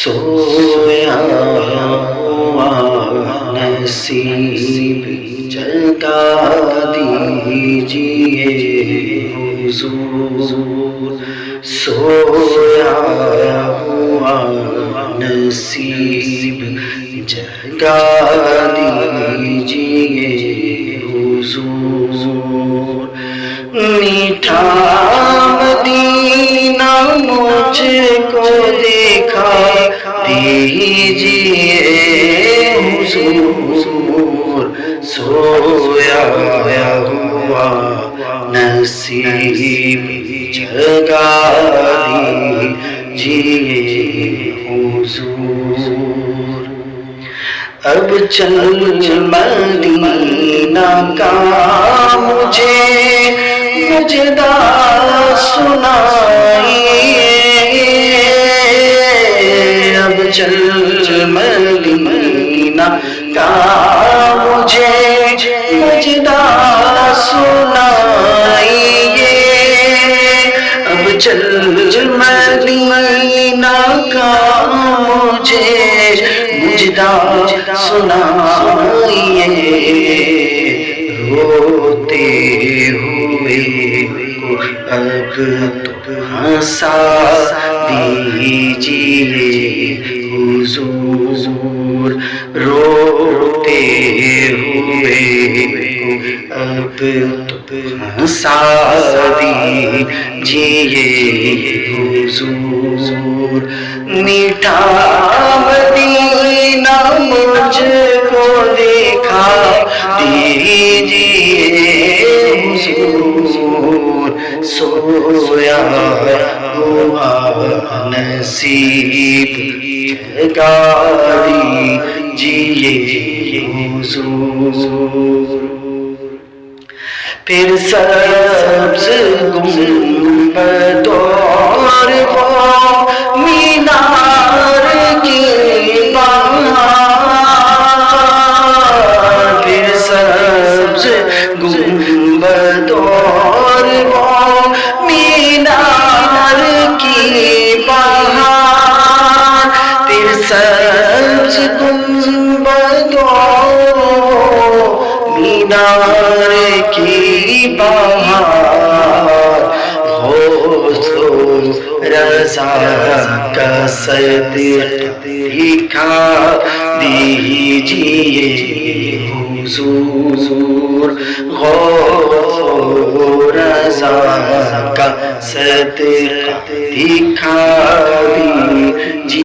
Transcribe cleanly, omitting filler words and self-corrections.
سویا ہوا نصیب جگا دیجئے حضور، سویا ہوا نصیب جگا دیجئے حضور، میٹھا مدینہ مجھ کو دکھا دیجئے حضور، سویا ہوا نصیب جگا دیجئے حضور۔ اب چل مدینہ کا مجھے مجدہ سنائیے، اب چل مدینہ کا مجھے مجدہ سنائیے، اب چل مدینہ کا مجھے مجدہ سنائیے، روتے ہوئے کو اب تو ہنسا دیجئے حضور، روتے ہوئے کو اب تو ہنسا دیجئے حضور، میٹھا مدینہ مجھ کو دکھا دیجئے حضور، سویا ہوا نصیب جگا دیجئے حضور۔ پھر سبز گنبد اور وہ مینار کی بہار، پھر سبز گنبد اور وہ مینار کی بہار، پھر سبز گنبد اور مینار کی بہار، غوث و رضا کا صدقہ دکھا دیجئے حضور، غوث و رضا کا صدقہ دکھا دیجئے